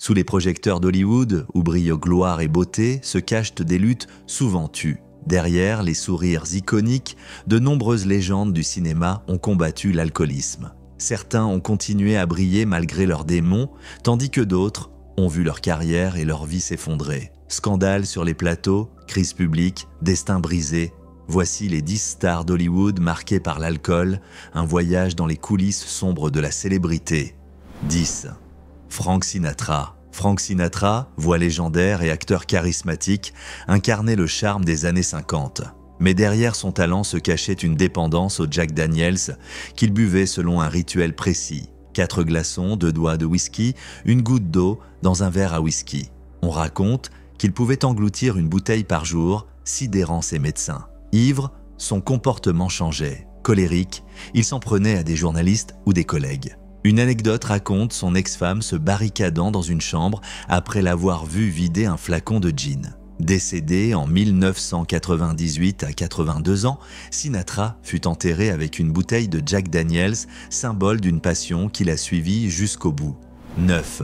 Sous les projecteurs d'Hollywood, où brillent gloire et beauté, se cachent des luttes souvent tues. Derrière les sourires iconiques, de nombreuses légendes du cinéma ont combattu l'alcoolisme. Certains ont continué à briller malgré leurs démons, tandis que d'autres ont vu leur carrière et leur vie s'effondrer. Scandales sur les plateaux, crise publique, destin brisé. Voici les 10 stars d'Hollywood marquées par l'alcool, un voyage dans les coulisses sombres de la célébrité. 10. Frank Sinatra. Frank Sinatra, voix légendaire et acteur charismatique, incarnait le charme des années 50. Mais derrière son talent se cachait une dépendance au Jack Daniels qu'il buvait selon un rituel précis. 4 glaçons, 2 doigts de whisky, une goutte d'eau dans un verre à whisky. On raconte qu'il pouvait engloutir une bouteille par jour, sidérant ses médecins. Ivre, son comportement changeait. Colérique, il s'en prenait à des journalistes ou des collègues. Une anecdote raconte son ex-femme se barricadant dans une chambre après l'avoir vu vider un flacon de gin. Décédé en 1998 à 82 ans, Sinatra fut enterré avec une bouteille de Jack Daniels, symbole d'une passion qui l'a suivi jusqu'au bout. 9.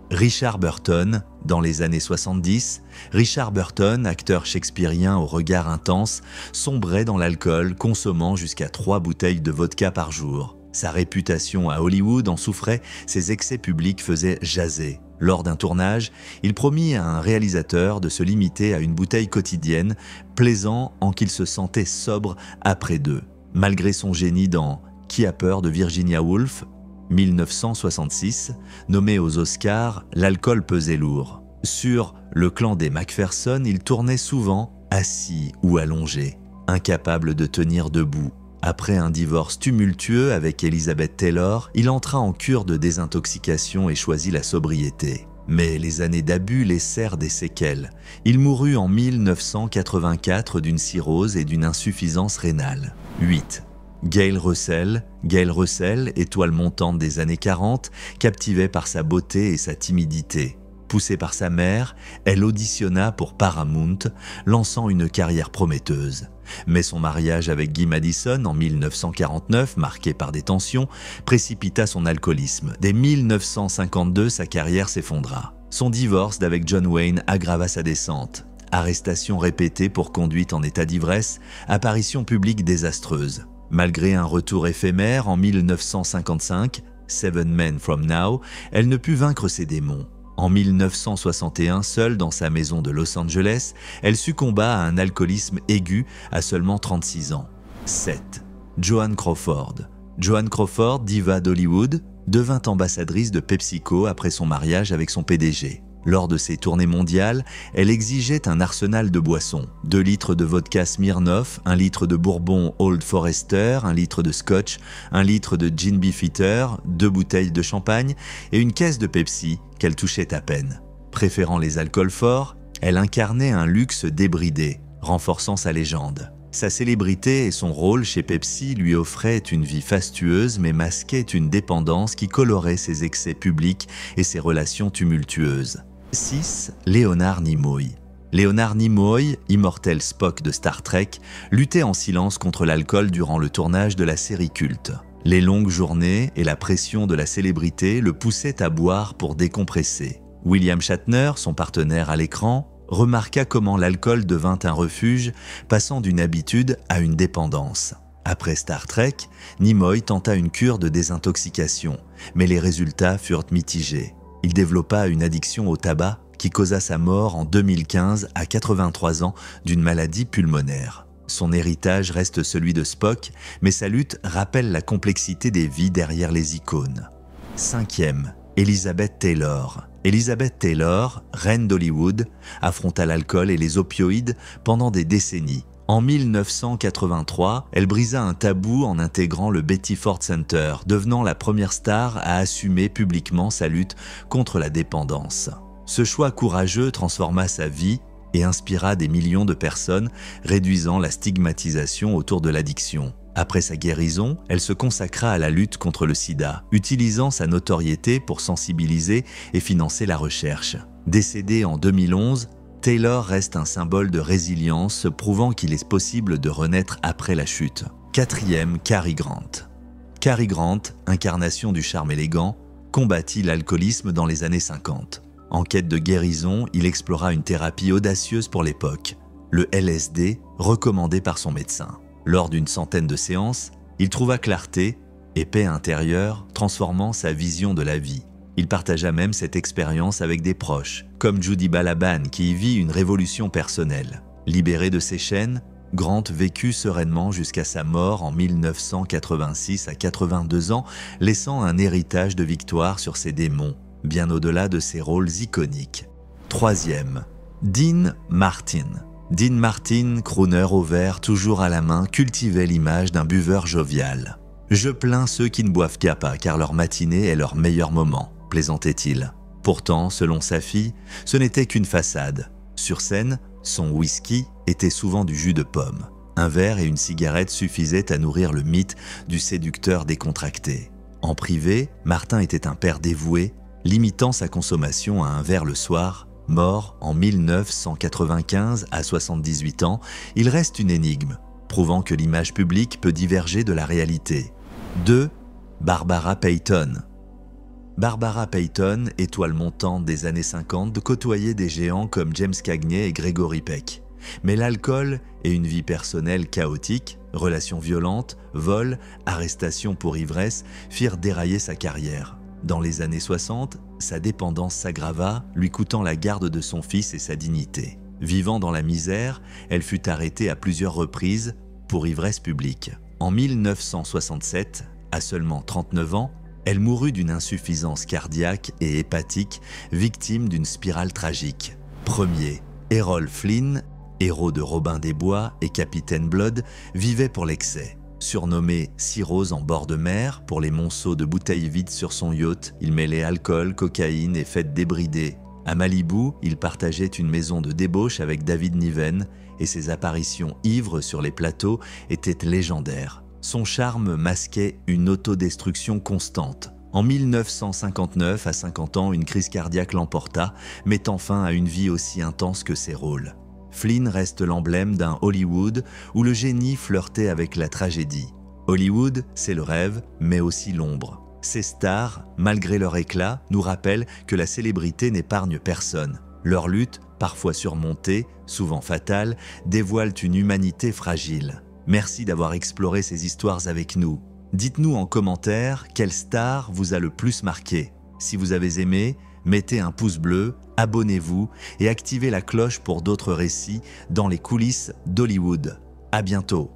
Richard Burton. Dans les années 70, Richard Burton, acteur shakespearien au regard intense, sombrait dans l'alcool, consommant jusqu'à 3 bouteilles de vodka par jour. Sa réputation à Hollywood en souffrait, ses excès publics faisaient jaser. Lors d'un tournage, il promit à un réalisateur de se limiter à une bouteille quotidienne, plaisant en qu'il se sentait sobre après 2. Malgré son génie dans « Qui a peur » de Virginia Woolf, 1966, nommé aux Oscars, l'alcool pesait lourd. Sur Le clan des Macpherson, il tournait souvent assis ou allongé, incapable de tenir debout. Après un divorce tumultueux avec Elizabeth Taylor, il entra en cure de désintoxication et choisit la sobriété. Mais les années d'abus laissèrent des séquelles. Il mourut en 1984 d'une cirrhose et d'une insuffisance rénale. 8. Gail Russell. Gail Russell, étoile montante des années 40, captivait par sa beauté et sa timidité. Poussée par sa mère, elle auditionna pour Paramount, lançant une carrière prometteuse. Mais son mariage avec Guy Madison en 1949, marqué par des tensions, précipita son alcoolisme. Dès 1952, sa carrière s'effondra. Son divorce d'avec John Wayne aggrava sa descente. Arrestations répétées pour conduite en état d'ivresse, apparition publique désastreuse. Malgré un retour éphémère en 1955, Seven Men From Now, elle ne put vaincre ses démons. En 1961, seule dans sa maison de Los Angeles, elle succomba à un alcoolisme aigu à seulement 36 ans. 7. Joan Crawford. Joan Crawford, diva d'Hollywood, devint ambassadrice de PepsiCo après son mariage avec son PDG. Lors de ses tournées mondiales, elle exigeait un arsenal de boissons. 2 litres de vodka Smirnoff, 1 litre de bourbon Old Forester, 1 litre de scotch, 1 litre de gin Beefeater, 2 bouteilles de champagne et une caisse de Pepsi qu'elle touchait à peine. Préférant les alcools forts, elle incarnait un luxe débridé, renforçant sa légende. Sa célébrité et son rôle chez Pepsi lui offraient une vie fastueuse mais masquaient une dépendance qui colorait ses excès publics et ses relations tumultueuses. 6. Leonard Nimoy. Leonard Nimoy, immortel Spock de Star Trek, luttait en silence contre l'alcool durant le tournage de la série culte. Les longues journées et la pression de la célébrité le poussaient à boire pour décompresser. William Shatner, son partenaire à l'écran, remarqua comment l'alcool devint un refuge, passant d'une habitude à une dépendance. Après Star Trek, Nimoy tenta une cure de désintoxication, mais les résultats furent mitigés. Il développa une addiction au tabac qui causa sa mort en 2015 à 83 ans d'une maladie pulmonaire. Son héritage reste celui de Spock, mais sa lutte rappelle la complexité des vies derrière les icônes. 5e, Elizabeth Taylor. Elizabeth Taylor, reine d'Hollywood, affronta l'alcool et les opioïdes pendant des décennies. En 1983, elle brisa un tabou en intégrant le Betty Ford Center, devenant la première star à assumer publiquement sa lutte contre la dépendance. Ce choix courageux transforma sa vie et inspira des millions de personnes, réduisant la stigmatisation autour de l'addiction. Après sa guérison, elle se consacra à la lutte contre le sida, utilisant sa notoriété pour sensibiliser et financer la recherche. Décédée en 2011, Taylor reste un symbole de résilience, prouvant qu'il est possible de renaître après la chute. 4e, Cary Grant. Cary Grant, incarnation du charme élégant, combattit l'alcoolisme dans les années 50. En quête de guérison, il explora une thérapie audacieuse pour l'époque, le LSD, recommandé par son médecin. Lors d'une centaine de séances, il trouva clarté et paix intérieure, transformant sa vision de la vie. Il partagea même cette expérience avec des proches, comme Judy Balaban qui y vit une révolution personnelle. Libéré de ses chaînes, Grant vécut sereinement jusqu'à sa mort en 1986 à 82 ans, laissant un héritage de victoire sur ses démons, bien au-delà de ses rôles iconiques. Troisième, Dean Martin. Dean Martin, crooner au vert, toujours à la main, cultivait l'image d'un buveur jovial. « Je plains ceux qui ne boivent qu'à pas, car leur matinée est leur meilleur moment », plaisantait-il. Pourtant, selon sa fille, ce n'était qu'une façade. Sur scène, son whisky était souvent du jus de pomme. Un verre et une cigarette suffisaient à nourrir le mythe du séducteur décontracté. En privé, Martin était un père dévoué, limitant sa consommation à un verre le soir. Mort en 1995 à 78 ans, il reste une énigme, prouvant que l'image publique peut diverger de la réalité. 2. Barbara Payton. Barbara Payton, étoile montante des années 50, côtoyait des géants comme James Cagney et Gregory Peck. Mais l'alcool et une vie personnelle chaotique, relations violentes, vols, arrestations pour ivresse firent dérailler sa carrière. Dans les années 60, sa dépendance s'aggrava, lui coûtant la garde de son fils et sa dignité. Vivant dans la misère, elle fut arrêtée à plusieurs reprises pour ivresse publique. En 1967, à seulement 39 ans, elle mourut d'une insuffisance cardiaque et hépatique, victime d'une spirale tragique. Premier, Errol Flynn, héros de Robin des Bois et Capitaine Blood, vivait pour l'excès. Surnommé Cirrhose en bord de mer pour les monceaux de bouteilles vides sur son yacht, il mêlait alcool, cocaïne et fêtes débridées. À Malibu, il partageait une maison de débauche avec David Niven et ses apparitions ivres sur les plateaux étaient légendaires. Son charme masquait une autodestruction constante. En 1959, à 50 ans, une crise cardiaque l'emporta, mettant fin à une vie aussi intense que ses rôles. Flynn reste l'emblème d'un Hollywood où le génie flirtait avec la tragédie. Hollywood, c'est le rêve, mais aussi l'ombre. Ces stars, malgré leur éclat, nous rappellent que la célébrité n'épargne personne. Leur lutte, parfois surmontée, souvent fatale, dévoile une humanité fragile. Merci d'avoir exploré ces histoires avec nous. Dites-nous en commentaire quelle star vous a le plus marqué. Si vous avez aimé, mettez un pouce bleu, abonnez-vous et activez la cloche pour d'autres récits dans les coulisses d'Hollywood. À bientôt.